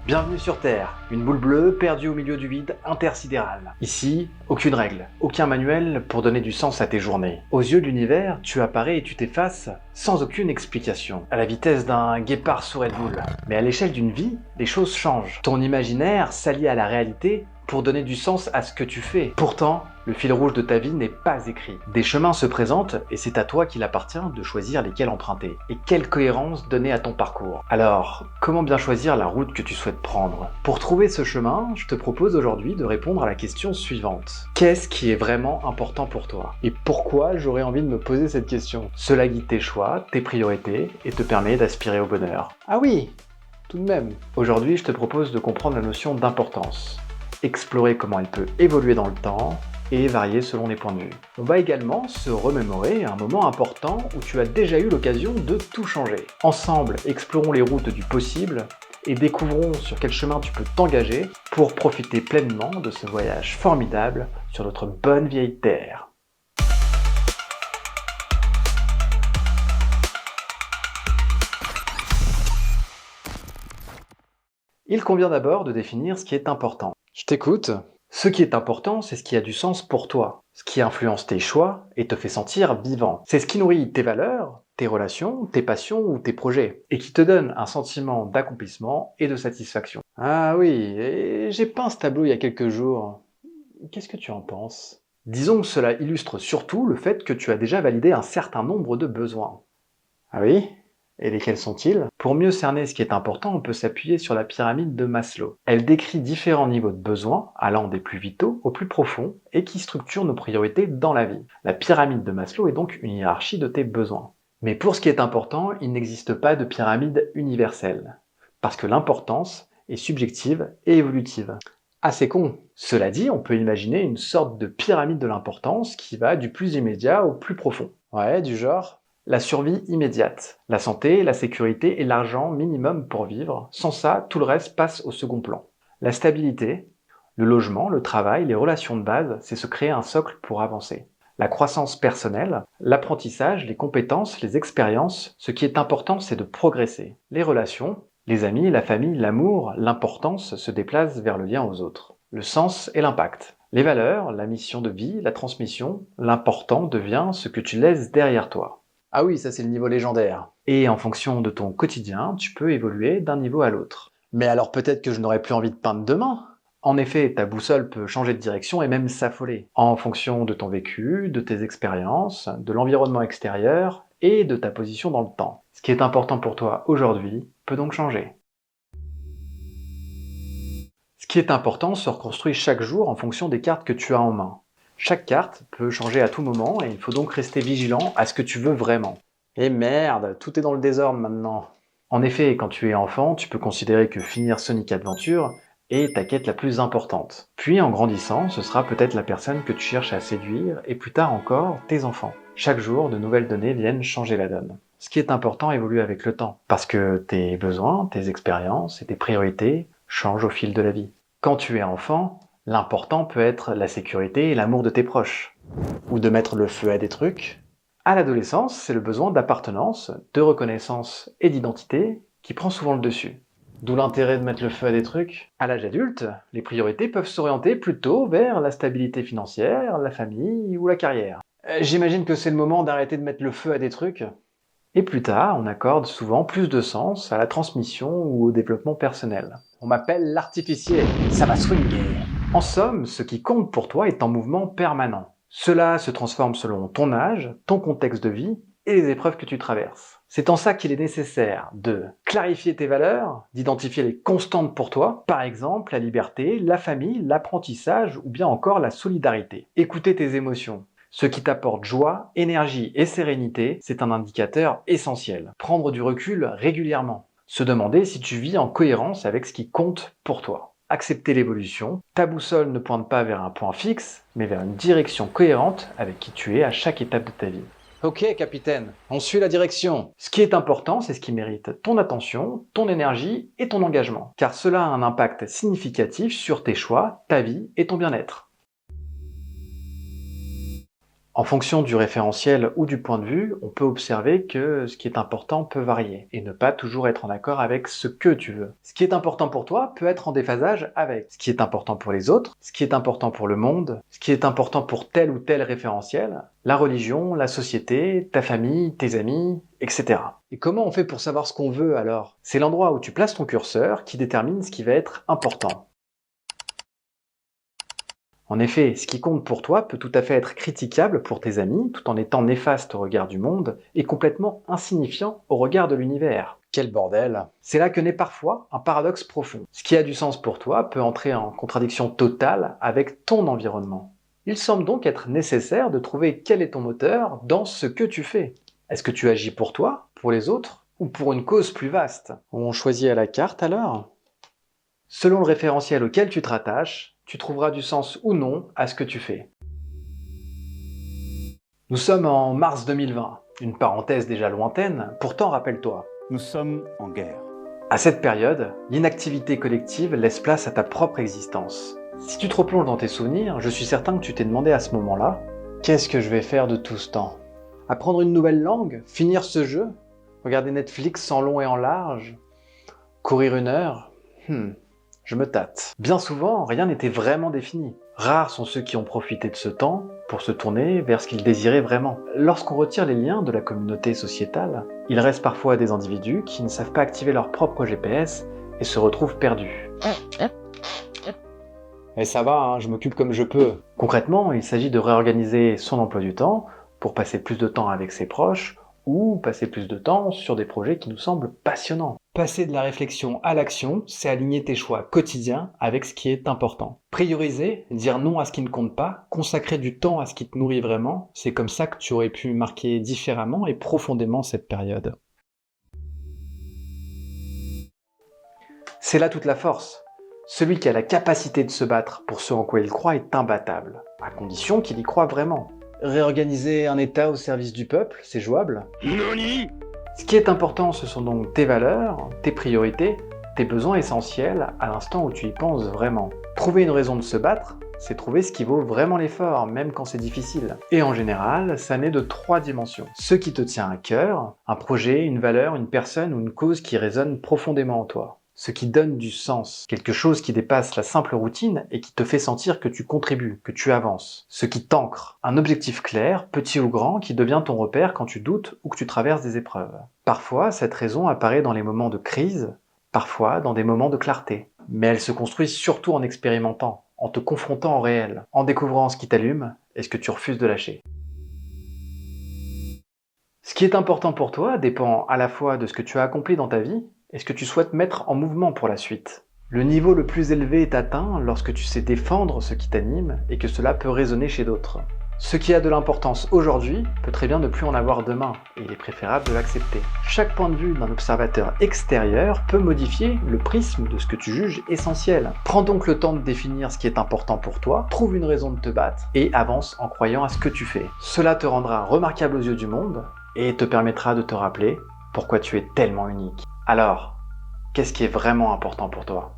Bienvenue sur Terre, une boule bleue perdue au milieu du vide intersidéral. Ici, aucune règle, aucun manuel pour donner du sens à tes journées. Aux yeux de l'univers, tu apparais et tu t'effaces sans aucune explication, à la vitesse d'un guépard sous Red Bull. Mais à l'échelle d'une vie, les choses changent. Ton imaginaire s'allie à la réalité pour donner du sens à ce que tu fais. Pourtant, le fil rouge de ta vie n'est pas écrit. Des chemins se présentent et c'est à toi qu'il appartient de choisir lesquels emprunter et quelle cohérence donner à ton parcours. Alors, comment bien choisir la route que tu souhaites prendre? Pour trouver ce chemin, je te propose aujourd'hui de répondre à la question suivante. Qu'est-ce qui est vraiment important pour toi? Et pourquoi j'aurais envie de me poser cette question? Cela guide tes choix, tes priorités et te permet d'aspirer au bonheur. Ah oui, tout de même. Aujourd'hui, je te propose de comprendre la notion d'importance. Explorer comment elle peut évoluer dans le temps et varier selon les points de vue. On va également se remémorer un moment important où tu as déjà eu l'occasion de tout changer. Ensemble, explorons les routes du possible et découvrons sur quel chemin tu peux t'engager pour profiter pleinement de ce voyage formidable sur notre bonne vieille Terre. Il convient d'abord de définir ce qui est important. Je t'écoute. Ce qui est important, c'est ce qui a du sens pour toi, ce qui influence tes choix et te fait sentir vivant. C'est ce qui nourrit tes valeurs, tes relations, tes passions ou tes projets, et qui te donne un sentiment d'accomplissement et de satisfaction. Ah oui, et j'ai peint ce tableau il y a quelques jours. Qu'est-ce que tu en penses? Disons que cela illustre surtout le fait que tu as déjà validé un certain nombre de besoins. Ah oui? Et lesquels sont-ils? Pour mieux cerner ce qui est important, on peut s'appuyer sur la pyramide de Maslow. Elle décrit différents niveaux de besoins, allant des plus vitaux aux plus profonds, et qui structurent nos priorités dans la vie. La pyramide de Maslow est donc une hiérarchie de tes besoins. Mais pour ce qui est important, il n'existe pas de pyramide universelle, parce que l'importance est subjective et évolutive. Ah, c'est con! Cela dit, on peut imaginer une sorte de pyramide de l'importance qui va du plus immédiat au plus profond. Ouais, du genre... La survie immédiate, la santé, la sécurité et l'argent minimum pour vivre. Sans ça, tout le reste passe au second plan. La stabilité, le logement, le travail, les relations de base, c'est se créer un socle pour avancer. La croissance personnelle, l'apprentissage, les compétences, les expériences, ce qui est important, c'est de progresser. Les relations, les amis, la famille, l'amour, l'importance se déplace vers le lien aux autres. Le sens et l'impact. Les valeurs, la mission de vie, la transmission, l'important devient ce que tu laisses derrière toi. Ah oui, ça c'est le niveau légendaire. Et en fonction de ton quotidien, tu peux évoluer d'un niveau à l'autre. Mais alors peut-être que je n'aurai plus envie de peindre demain. En effet, ta boussole peut changer de direction et même s'affoler, en fonction de ton vécu, de tes expériences, de l'environnement extérieur et de ta position dans le temps. Ce qui est important pour toi aujourd'hui peut donc changer. Ce qui est important se reconstruit chaque jour en fonction des cartes que tu as en main. Chaque carte peut changer à tout moment et il faut donc rester vigilant à ce que tu veux vraiment. Et merde, tout est dans le désordre maintenant. En effet, quand tu es enfant, tu peux considérer que finir Sonic Adventure est ta quête la plus importante. Puis en grandissant, ce sera peut-être la personne que tu cherches à séduire et plus tard encore, tes enfants. Chaque jour, de nouvelles données viennent changer la donne. Ce qui est important évolue avec le temps, parce que tes besoins, tes expériences et tes priorités changent au fil de la vie. Quand tu es enfant, l'important peut être la sécurité et l'amour de tes proches, ou de mettre le feu à des trucs. À l'adolescence, c'est le besoin d'appartenance, de reconnaissance et d'identité qui prend souvent le dessus. D'où l'intérêt de mettre le feu à des trucs. À l'âge adulte, les priorités peuvent s'orienter plutôt vers la stabilité financière, la famille ou la carrière. J'imagine que c'est le moment d'arrêter de mettre le feu à des trucs. Et plus tard, on accorde souvent plus de sens à la transmission ou au développement personnel. On m'appelle l'artificier, ça va swinguer. En somme, ce qui compte pour toi est en mouvement permanent. Cela se transforme selon ton âge, ton contexte de vie et les épreuves que tu traverses. C'est en ça qu'il est nécessaire de clarifier tes valeurs, d'identifier les constantes pour toi, par exemple la liberté, la famille, l'apprentissage ou bien encore la solidarité. Écouter tes émotions. Ce qui t'apporte joie, énergie et sérénité, c'est un indicateur essentiel. Prendre du recul régulièrement. Se demander si tu vis en cohérence avec ce qui compte pour toi. Accepter l'évolution. Ta boussole ne pointe pas vers un point fixe, mais vers une direction cohérente avec qui tu es à chaque étape de ta vie. Ok, capitaine, on suit la direction. Ce qui est important, c'est ce qui mérite ton attention, ton énergie et ton engagement, car cela a un impact significatif sur tes choix, ta vie et ton bien-être. En fonction du référentiel ou du point de vue, on peut observer que ce qui est important peut varier et ne pas toujours être en accord avec ce que tu veux. Ce qui est important pour toi peut être en déphasage avec ce qui est important pour les autres, ce qui est important pour le monde, ce qui est important pour tel ou tel référentiel, la religion, la société, ta famille, tes amis, etc. Et comment on fait pour savoir ce qu'on veut alors? C'est l'endroit où tu places ton curseur qui détermine ce qui va être important. En effet, ce qui compte pour toi peut tout à fait être critiquable pour tes amis, tout en étant néfaste au regard du monde et complètement insignifiant au regard de l'univers. Quel bordel! C'est là que naît parfois un paradoxe profond. Ce qui a du sens pour toi peut entrer en contradiction totale avec ton environnement. Il semble donc être nécessaire de trouver quel est ton moteur dans ce que tu fais. Est-ce que tu agis pour toi, pour les autres, ou pour une cause plus vaste? On choisit à la carte alors? Selon le référentiel auquel tu te rattaches, tu trouveras du sens ou non à ce que tu fais. Nous sommes en mars 2020, une parenthèse déjà lointaine, pourtant rappelle-toi. Nous sommes en guerre. À cette période, l'inactivité collective laisse place à ta propre existence. Si tu te replonges dans tes souvenirs, je suis certain que tu t'es demandé à ce moment-là, qu'est-ce que je vais faire de tout ce temps? Apprendre une nouvelle langue? Finir ce jeu? Regarder Netflix en long et en large? Courir 1 heure? Je me tâte. Bien souvent, rien n'était vraiment défini. Rares sont ceux qui ont profité de ce temps pour se tourner vers ce qu'ils désiraient vraiment. Lorsqu'on retire les liens de la communauté sociétale, il reste parfois des individus qui ne savent pas activer leur propre GPS et se retrouvent perdus. Et ça va, hein, je m'occupe comme je peux. Concrètement, il s'agit de réorganiser son emploi du temps pour passer plus de temps avec ses proches ou passer plus de temps sur des projets qui nous semblent passionnants. Passer de la réflexion à l'action, c'est aligner tes choix quotidiens avec ce qui est important. Prioriser, dire non à ce qui ne compte pas, consacrer du temps à ce qui te nourrit vraiment, c'est comme ça que tu aurais pu marquer différemment et profondément cette période. C'est là toute la force. Celui qui a la capacité de se battre pour ce en quoi il croit est imbattable, à condition qu'il y croit vraiment. Réorganiser un État au service du peuple, c'est jouable. Nani? Ce qui est important, ce sont donc tes valeurs, tes priorités, tes besoins essentiels à l'instant où tu y penses vraiment. Trouver une raison de se battre, c'est trouver ce qui vaut vraiment l'effort, même quand c'est difficile. Et en général, ça naît de 3 dimensions. Ce qui te tient à cœur, un projet, une valeur, une personne ou une cause qui résonne profondément en toi. Ce qui donne du sens, quelque chose qui dépasse la simple routine et qui te fait sentir que tu contribues, que tu avances. Ce qui t'ancre, un objectif clair, petit ou grand, qui devient ton repère quand tu doutes ou que tu traverses des épreuves. Parfois, cette raison apparaît dans les moments de crise, parfois dans des moments de clarté. Mais elle se construit surtout en expérimentant, en te confrontant au réel, en découvrant ce qui t'allume et ce que tu refuses de lâcher. Ce qui est important pour toi dépend à la fois de ce que tu as accompli dans ta vie et ce que tu souhaites mettre en mouvement pour la suite. Le niveau le plus élevé est atteint lorsque tu sais défendre ce qui t'anime et que cela peut résonner chez d'autres. Ce qui a de l'importance aujourd'hui peut très bien ne plus en avoir demain, et il est préférable de l'accepter. Chaque point de vue d'un observateur extérieur peut modifier le prisme de ce que tu juges essentiel. Prends donc le temps de définir ce qui est important pour toi, trouve une raison de te battre, et avance en croyant à ce que tu fais. Cela te rendra remarquable aux yeux du monde, et te permettra de te rappeler pourquoi tu es tellement unique. Alors, qu'est-ce qui est vraiment important pour toi ?